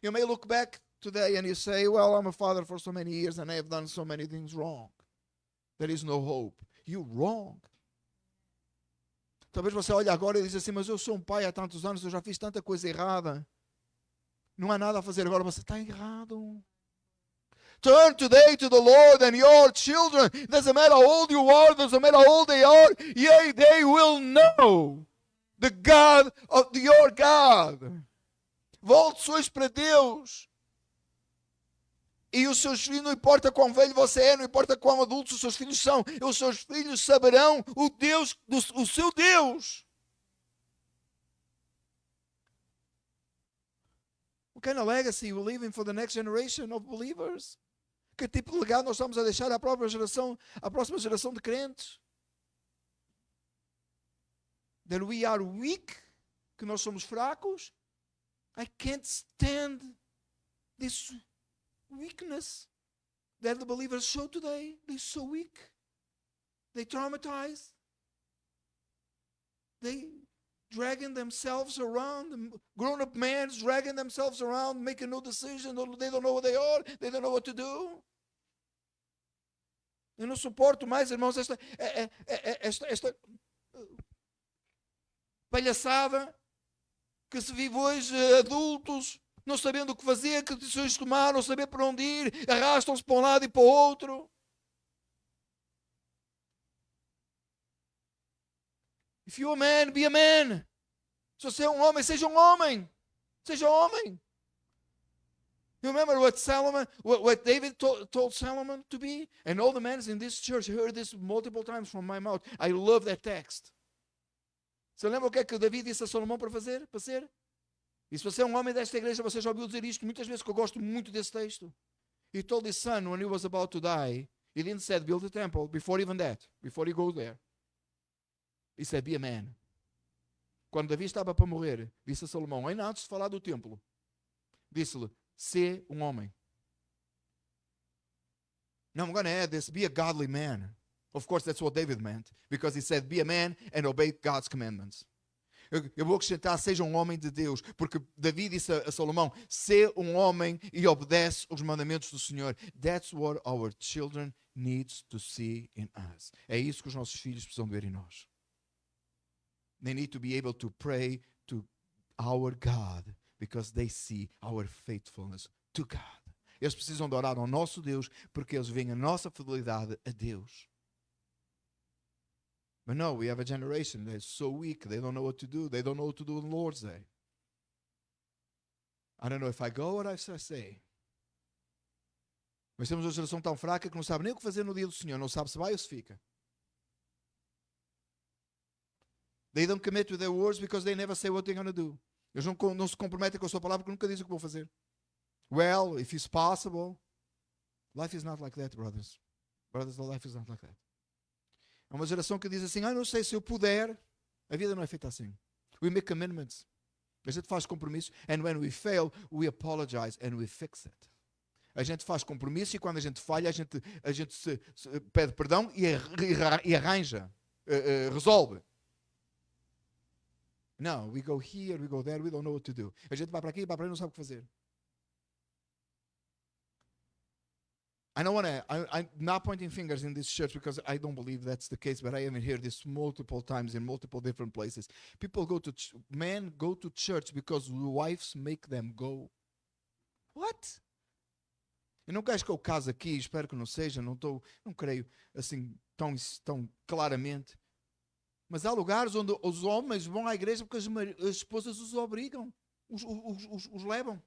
You may look back today and you say, well, I'm a father for so many years and I have done so many things wrong. There is no hope. You're wrong. Talvez você olhe agora e diz assim, mas eu sou um pai há tantos anos, eu já fiz tanta coisa errada. Não há nada a fazer agora, você está errado. Turn today to the Lord and your children. Doesn't matter how old you are, doesn't matter how old they are, yea, they will know the God of your God. Volte hoje para Deus. E os seus filhos, não importa quão velho você é, não importa quão adultos os seus filhos são, os seus filhos saberão o Deus, o seu Deus. What kind of legacy we're leaving for the next generation of believers? Que tipo de legado nós estamos a deixar à própria geração, à próxima geração de crentes? That we are weak, que nós somos fracos. I can't stand this weakness that the believers show today. They're so weak. They traumatize. They dragging themselves around. Grown-up men dragging themselves around, making no decision. They don't know what they are. They don't know what to do. Eu não suporto mais, irmãos, esta palhaçada que se vive hoje, adultos, não sabendo o que fazer, que decisões tomar, não saber para onde ir, arrastam-se para um lado e para o outro. If you're a man, be a man. Se você é um homem, seja um homem. Seja homem. You remember what David told Solomon to be? And all the men in this church heard this multiple times from my mouth. I love that text. Você lembra o que é que David disse a Salomão para fazer? Para ser? E se você é um homem desta igreja, você já ouviu dizer isto muitas vezes, que eu gosto muito desse texto. He told his son when he was about to die, he didn't say build a temple, before even that, before he goes there. He said be a man. Quando Davi estava para morrer, disse a Salomão, ainda antes de falar do templo, disse-lhe, ser um homem. Now I'm going to add this, be a godly man. Of course, that's what David meant, because he said, be a man and obey God's commandments. Eu vou acrescentar, seja um homem de Deus, porque Davi disse a Salomão, ser um homem e obedece os mandamentos do Senhor. That's what our children needs to see in us. É isso que os nossos filhos precisam ver em nós. They need to be able to pray to our God, because they see our faithfulness to God. Eles precisam de orar ao nosso Deus, porque eles veem a nossa fidelidade a Deus. But no, we have a generation that's so weak, they don't know what to do. They don't know what to do on the Lord's Day. I don't know if I go or if I say. Mas temos uma geração tão fraca que não sabe nem o que fazer no dia do Senhor. Não sabe se vai ou se fica. They don't commit to their words because they never say what they're going to do. Eles não se comprometem com a sua palavra porque nunca dizem o que vão fazer. Well, if it's possible. Life is not like that, brothers. Brothers, life is not like that. É uma geração que diz assim, não sei se eu puder. A vida não é feita assim. We make commitments. A gente faz compromissos. And when we fail, we apologize and we fix it. A gente faz compromisso e quando a gente falha, a gente se pede perdão e arranja. Resolve. No, we go here, we go there, we don't know what to do. A gente vai para aqui e para ali e não sabe o que fazer. I'm not pointing fingers in this church because I don't believe that's the case, but I even hear this multiple times in multiple different places. Men go to church because wives make them go. What? Eu não quero que eu case aqui, espero que não seja, não creio assim tão claramente. Mas há lugares onde os homens vão à igreja porque as esposas os obrigam, os levam.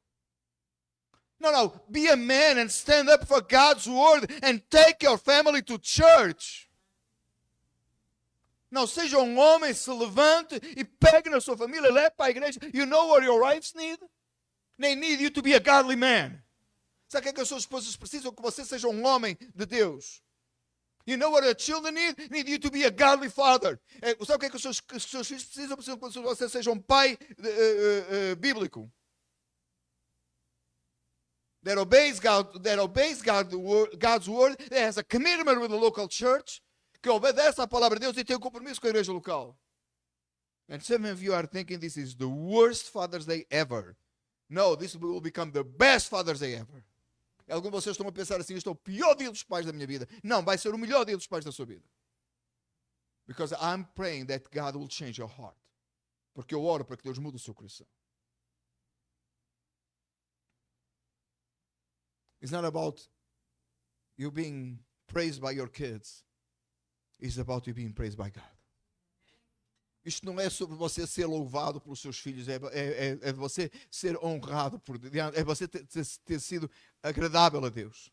No, be a man and stand up for God's word and take your family to church. Não, seja um homem, se levante e pegue na sua família, leve para a igreja. You know what your wives need? They need you to be a godly man. Sabe o que as suas esposas precisam? Que você seja um homem de Deus. You know what your children need? Need you to be a godly father. Sabe o que os seus filhos precisam? Precisam que você seja um pai bíblico. That obeys God's word, that has a commitment with the local church, que obedece à palavra de Deus e tem um compromisso com a igreja local. And some of you are thinking this is the worst Father's Day ever. No, this will become the best Father's Day ever. Alguns de vocês estão a pensar assim, este é o pior dia dos pais da minha vida. Não, vai ser o melhor dia dos pais da sua vida. Because I'm praying that God will change your heart. Porque eu oro para que Deus mude o seu coração. It's not about you being praised by your kids. It's about you being praised by God. Isto não é sobre você ser louvado pelos seus filhos, é você ser honrado por Deus, é você ter sido agradável a Deus.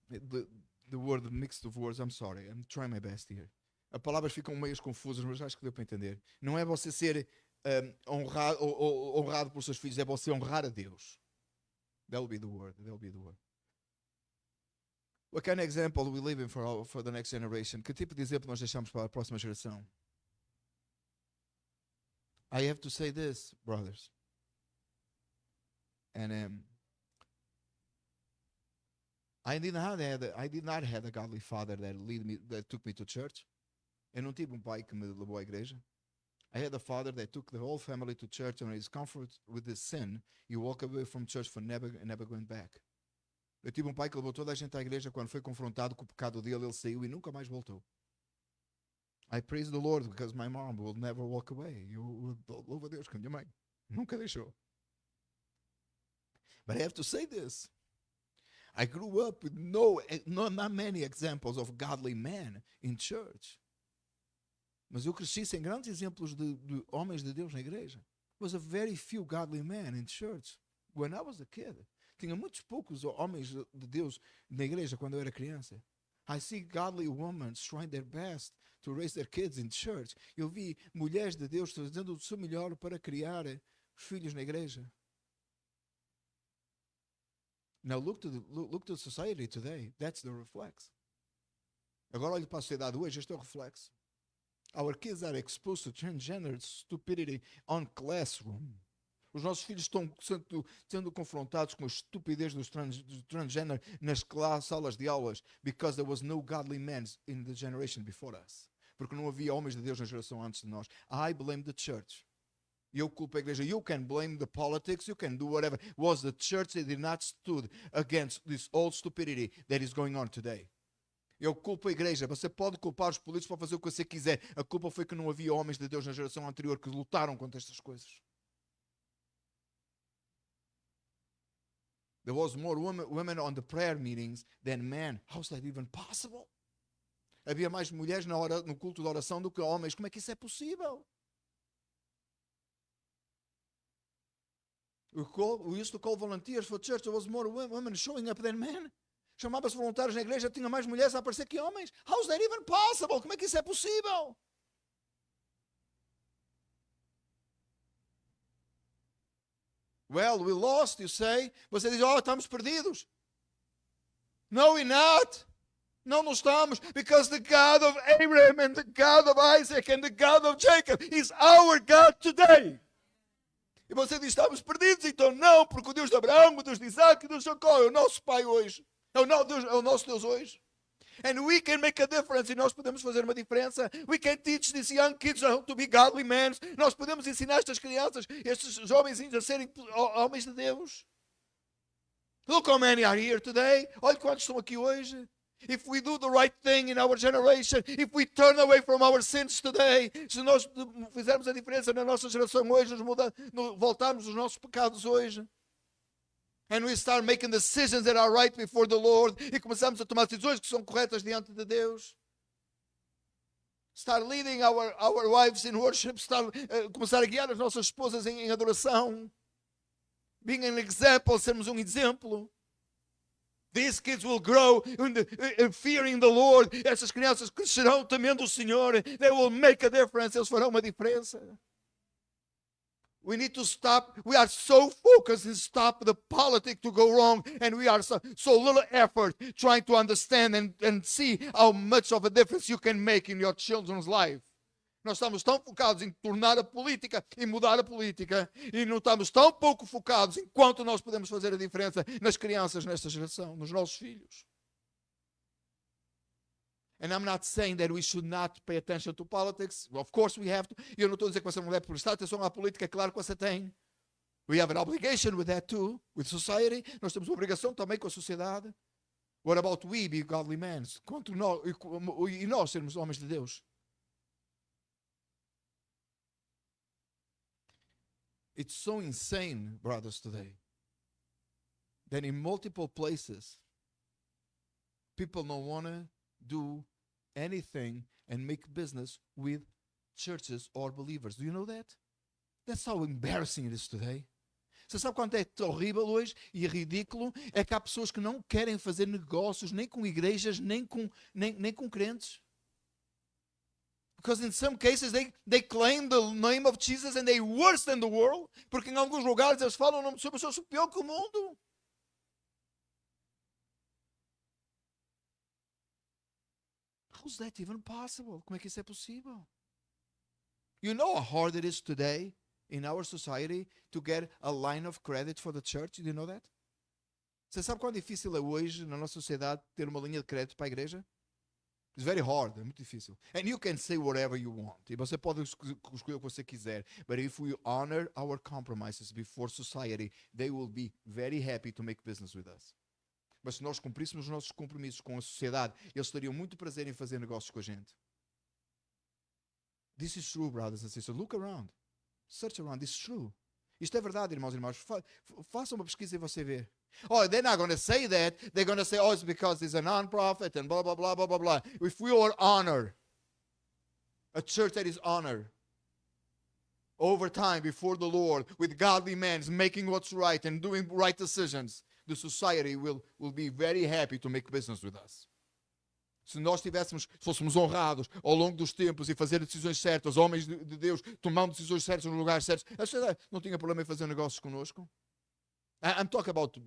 The word mixed of words, I'm sorry, I'm trying my best here. As palavras ficam meio confusas, mas acho que deu para entender. Não é você ser honrado pelos seus filhos, é você honrar a Deus. That will be the word. What kind of example are we leaving for the next generation? Que tipo de exemplo nós deixamos para a próxima geração? I have to say this, brothers. And I did not have a godly father that took me to church. Eu não tive pai que me levou à igreja. I had a father that took the whole family to church, and when he's comforted with his sin, you walk away from church for never going back. Eu tive pai que levou toda a gente à igreja. Quando foi confrontado com o pecado dele, ele saiu e nunca mais voltou. I praise the Lord because my mom will never walk away. Eu louvo a Deus com a minha mãe. Nunca deixou. But I have to say this. I grew up with not many examples of godly men in church. Mas eu cresci sem grandes exemplos de homens de Deus na igreja. There was a very few godly men in church when I was a kid. Tinha muitos poucos homens de Deus na igreja quando eu era criança. I see godly women trying their best to raise their kids in church. Eu vi mulheres de Deus fazendo o seu melhor para criar filhos na igreja. Now look to society today. That's the reflex. Agora olhe para a sociedade hoje, este é o reflexo. Our kids are exposed to transgender stupidity on classroom. Os nossos filhos estão sendo confrontados com a estupidez dos transgender nas salas de aulas because there was no godly men in the generation before us. Porque não havia homens de Deus na geração antes de nós. I blame the church. Eu culpo a igreja. You can blame the politics. You can do whatever. It was the church that did not stood against this old stupidity that is going on today. Eu culpo a igreja. Você pode culpar os políticos para fazer o que você quiser. A culpa foi que não havia homens de Deus na geração anterior que lutaram contra estas coisas. There was more women on the prayer meetings than men. How is that even possible? havia mais mulheres no culto de oração do que homens. Como é que isso é possível? We used to call volunteers for church. There was more women showing up than men. Chamava-se voluntários na igreja, tinha mais mulheres a aparecer que homens. How is that even possible? Como é que isso é possível? Well, we lost, you say. Você diz, estamos perdidos. No, we're not. Não estamos. Because the God of Abraham and the God of Isaac and the God of Jacob is our God today. E você diz, estamos perdidos. Então não, porque o Deus de Abraão, o Deus de Isaac, o Deus de Jacó é o nosso Pai hoje. É o nosso Deus hoje. And we can make a difference. E nós podemos fazer uma diferença. We can teach these young kids how to be godly men. Nós podemos ensinar estas crianças, estes jovens a serem homens de Deus. Look how many are here today. Olha quantos estão aqui hoje. If we do the right thing in our generation, if we turn away from our sins today, se nós fizermos a diferença na nossa geração hoje, voltarmos dos nossos pecados hoje, and we start making decisions that are right before the Lord, e começamos a tomar decisões que são corretas diante de Deus, start leading our wives in worship, começar a guiar as nossas esposas em adoração, being an example, sermos um exemplo. These kids will grow in fearing the Lord. Essas crianças crescerão temendo o Senhor. They will make a difference. Eles farão uma diferença. We need to stop. We are so focused in stop the politics to go wrong, and we are so little effort trying to understand and see how much of a difference you can make in your children's life. Nós estamos tão focados em tornar a política e mudar a política, e não estamos tão pouco focados em quanto nós podemos fazer a diferença nas crianças nesta geração, nos nossos filhos. And I'm not saying that we should not pay attention to politics. Of course we have to. Eu não estou a dizer que você não deve prestar atenção à política, é claro que você tem. We have an obligation with that too, with society. Nós temos uma obrigação também com a sociedade. What about we be godly men? Quanto nós sermos homens de Deus? It's so insane, brothers, today, that in multiple places, people don't want to do anything and make business with churches or believers. Do you know that? That's how embarrassing it is today. Você sabe quanto é horrível hoje e ridículo? É que há pessoas que não querem fazer negócios nem com igrejas, nem com crentes. Because in some cases they claim the name of Jesus and they're worse than the world. Porque em alguns lugares eles falam o nome de Jesus, eu sou pior que o mundo. How's that even possible? Como é que isso é possível? You know how hard it is today in our society to get a line of credit for the church? Do you know that? Você sabe quão difícil é hoje na nossa sociedade ter uma linha de crédito para a igreja? It's very hard, é muito difícil. And you can say whatever you want. E você pode escolher o que você quiser. But if we honor our compromises before society, they will be very happy to make business with us. Mas se nós cumpríssemos os nossos compromissos com a sociedade, eles teriam muito prazer em fazer negócios com a gente. This is true, brothers and sisters. Look around. Search around. This is true. Isto é verdade, irmãos e irmãs. Faça uma pesquisa e você vê. Oh, they're not going to say that. They're going to say, it's because it's a non-profit and blah, blah, blah, blah, blah, blah. If we were honor, a church that is honored over time before the Lord, with godly men making what's right and doing right decisions, the society will be very happy to make business with us. Se nós fôssemos honrados ao longo dos tempos e fazer decisões certas, homens de Deus tomando decisões certas nos lugares certos, a sociedade não tinha problema em fazer negócios conosco. I'm talking about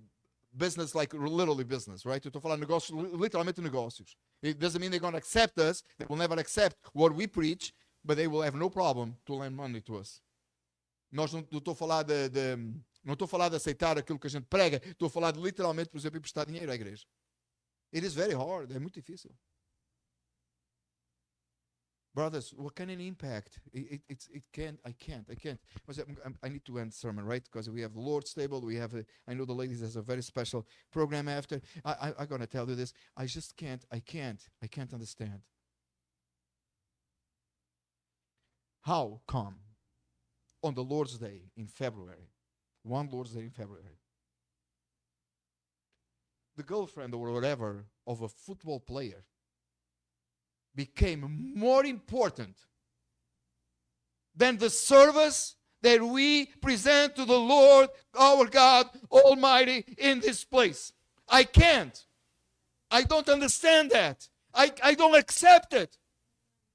business like literally business, right? Eu estou falando de negócios, literalmente negócios. It doesn't mean they're going to accept us. They will never accept what we preach, but they will have no problem to lend money to us. Não estou a falar não estou a falar de aceitar aquilo que a gente prega. Estou a falar de literalmente, por exemplo, emprestar dinheiro à igreja. It is very hard. É muito difícil. Brothers, what kind of impact? I can't. I need to end the sermon, right? Because we have the Lord's table. We have, I know the ladies has a very special program after. I'm going to tell you this. I can't understand. How come on the Lord's Day in February, one Lord's Day in February, the girlfriend or whatever of a football player became more important than the service that we present to the Lord, our God Almighty, in this place. I can't. I don't understand that. I don't accept it.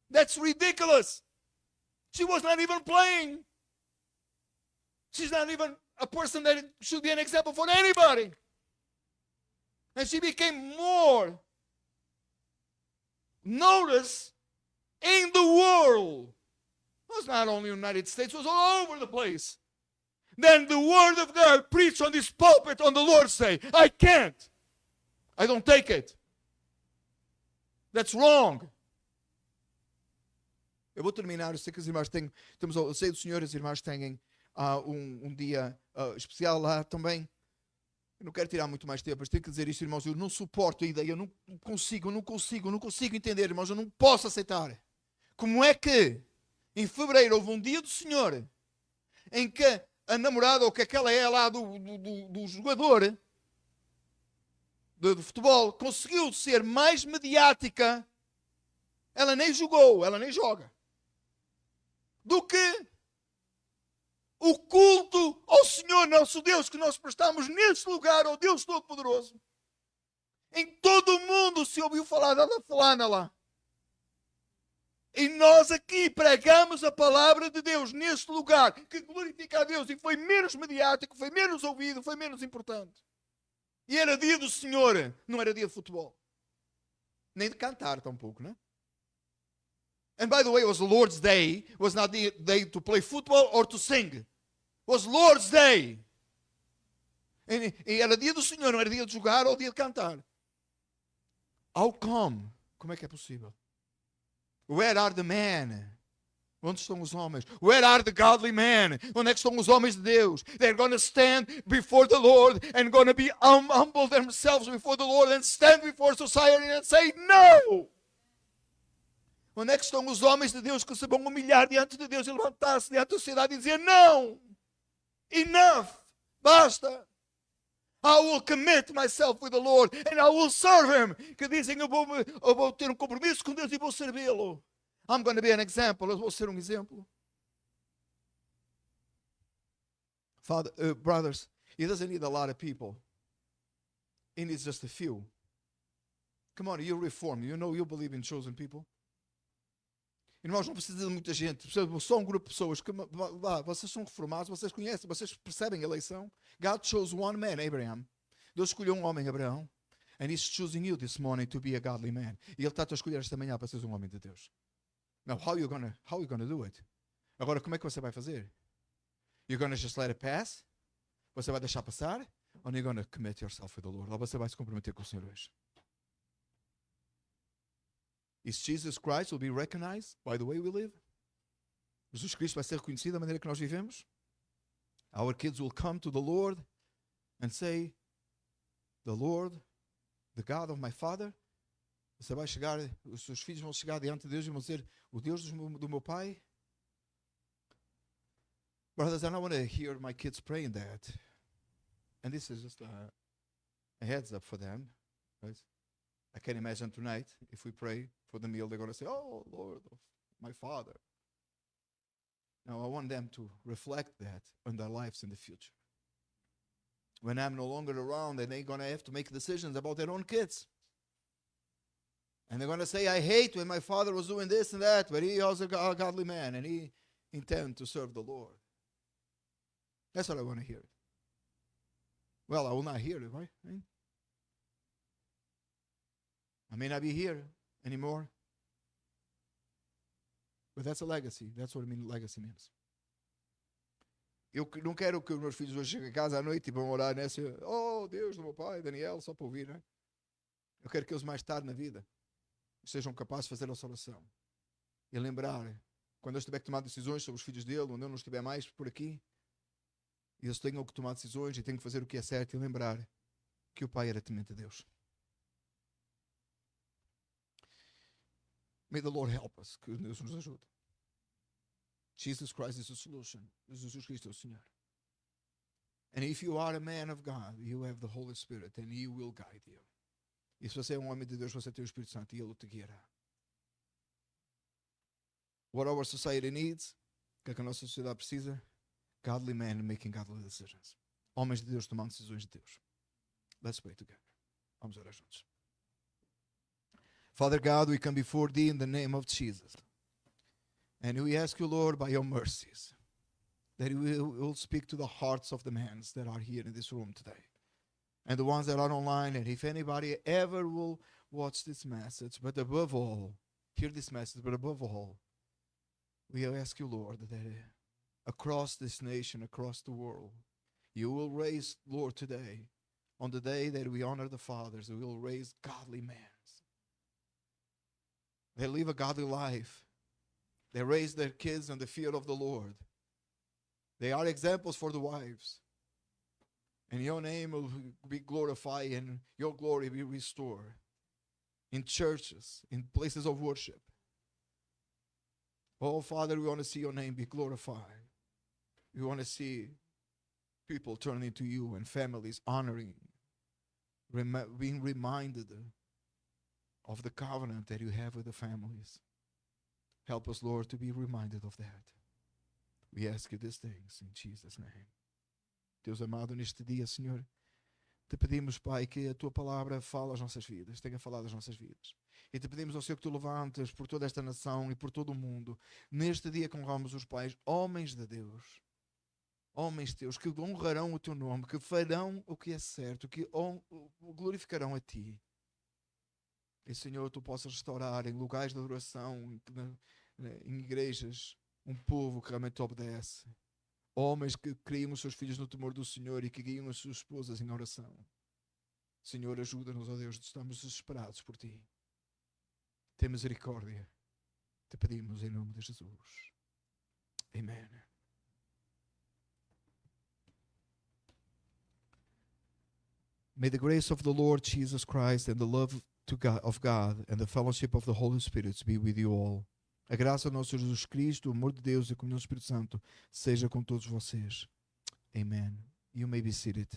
That's ridiculous. She was not even playing. She's not even a person that should be an example for anybody. And she became more noticed in the world. It was not only in the United States, it was all over the place. Then the word of God preached on this pulpit on the Lord's Day. I can't. I don't take it. That's wrong. Eu vou terminar. Eu sei que as irmãs têm, eu sei do Senhor, as irmãs têm um dia especial lá também. Eu não quero tirar muito mais tempo, mas tenho que dizer isto, irmãos. Eu não suporto a ideia, eu não consigo entender, irmãos. Eu não posso aceitar. Como é que em fevereiro houve um dia do Senhor em que a namorada, ou que aquela é lá do jogador de futebol, conseguiu ser mais mediática? Ela nem jogou, ela nem joga, do que o culto ao Senhor nosso Deus que nós prestamos neste lugar, ao Deus Todo-Poderoso. Em todo o mundo se ouviu falar da fulana lá. E nós aqui pregamos a palavra de Deus neste lugar, que glorifica a Deus, e foi menos mediático, foi menos ouvido, foi menos importante. E era dia do Senhor, não era dia de futebol. Nem de cantar tampouco, né? And by the way, it was the Lord's Day. It was not the day to play football or to sing. It was Lord's Day. E era dia do Senhor, não era dia de jogar ou dia de cantar. How come? Como é que é possível? Where are the men? Onde estão os homens? Where are the godly men? Onde é que estão os homens de Deus? They're going to stand before the Lord and going to be humble themselves before the Lord and stand before society and say no. Onde é que estão os homens de Deus que se vão humilhar diante de Deus e levantar-se diante da sociedade e dizer não? Enough. Basta. I will commit myself with the Lord and I will serve Him. Que dizem eu vou ter um compromisso com Deus e vou servi-lo. I'm going to be an example. Eu vou ser um exemplo. Father, brothers, He doesn't need a lot of people. He needs just a few. Come on, you reform. You know you believe in chosen people. Irmãos, não precisa de muita gente. Só um grupo de pessoas que vocês são reformados, vocês conhecem, vocês percebem a eleição. God chose one man, Abraham. Deus escolheu um homem, Abraão. And He's choosing you this morning to be a godly man. E Ele está-te a escolher esta manhã para seres um homem de Deus. Now, how are you gonna do it? Agora, como é que você vai fazer? You're gonna just let it pass? Você vai deixar passar? Or you're gonna commit yourself with the Lord? Ou você vai se comprometer com o Senhor hoje? Is Jesus Christ will be recognized by the way we live? Jesus Cristo vai ser reconhecido da maneira que nós vivemos? Our kids will come to the Lord and say, the Lord, the God of my father. Você vai chegar, os seus filhos vão chegar diante de Deus e vão dizer, o Deus do meu pai? Brothers, I don't want to hear my kids praying that. And this is just a heads up for them. Right? I can imagine tonight, if we pray for the meal, they're going to say, oh, Lord, my Father. Now, I want them to reflect that on their lives in the future. When I'm no longer around, and they're going to have to make decisions about their own kids. And they're going to say, I hate when my father was doing this and that, but he was a godly man, and he intended to serve the Lord. That's what I want to hear. Well, I will not hear it, right? I may not be here anymore. But that's a legacy. That's what legacy means. Eu não quero que os meus filhos hoje cheguem a casa à noite e vão orar nessa, oh Deus do meu pai, Daniel, só para ouvir, né? Eu quero que eles mais tarde na vida sejam capazes de fazer essa oração. E lembrar, quando eu estiver que tomar decisões sobre os filhos dele, onde eu não estiver mais por aqui, eles tenham que tomar decisões e tenham que fazer o que é certo e lembrar que o pai era temente a Deus. May the Lord help us. Que Deus nos ajude. Jesus Christ is the solution. Jesus Cristo é o Senhor. And if you are a man of God, you have the Holy Spirit and He will guide you. E se você é um homem de Deus, você tem o Espírito Santo e Ele te guiará. What our society needs, o que é que a nossa sociedade precisa? Godly men making godly decisions. Homens de Deus tomando decisões de Deus. Let's pray together. Vamos orar juntos. Father God, we come before Thee in the name of Jesus. And we ask You, Lord, by Your mercies, that You will speak to the hearts of the men that are here in this room today. And the ones that are online, and if anybody ever will watch this message, but above all, hear this message, but above all, we ask You, Lord, that across this nation, across the world, You will raise, Lord, today, on the day that we honor the fathers, we will raise godly men. They live a godly life. They raise their kids in the fear of the Lord. They are examples for the wives. And Your name will be glorified and Your glory be restored in churches, in places of worship. Oh, Father, we want to see Your name be glorified. We want to see people turning to You and families honoring, being reminded of the covenant that You have with the families. Help us, Lord, to be reminded of that. We ask You these things in Jesus' name. Deus amado, neste dia, Senhor, Te pedimos, Pai, que a Tua palavra fale às nossas vidas, tenha falado às nossas vidas. E Te pedimos ao Senhor que Tu levantes por toda esta nação e por todo o mundo, neste dia que honramos os pais, homens de Deus, homens Teus, que honrarão o Teu nome, que farão o que é certo, que glorificarão a Ti. E, Senhor, Tu possas restaurar em lugares de adoração, em igrejas, um povo que realmente obedece. Homens que criam os seus filhos no temor do Senhor e que guiam as suas esposas em oração. Senhor, ajuda-nos, ó Deus, estamos desesperados por Ti. Tem misericórdia. Te pedimos em nome de Jesus. Amém. May the grace of the Lord Jesus Christ and the love of God and the fellowship of the Holy Spirit be with you all. A graça do nosso Jesus Cristo, o amor de Deus e a comunhão do Espírito Santo seja com todos vocês. Amen. You may be seated.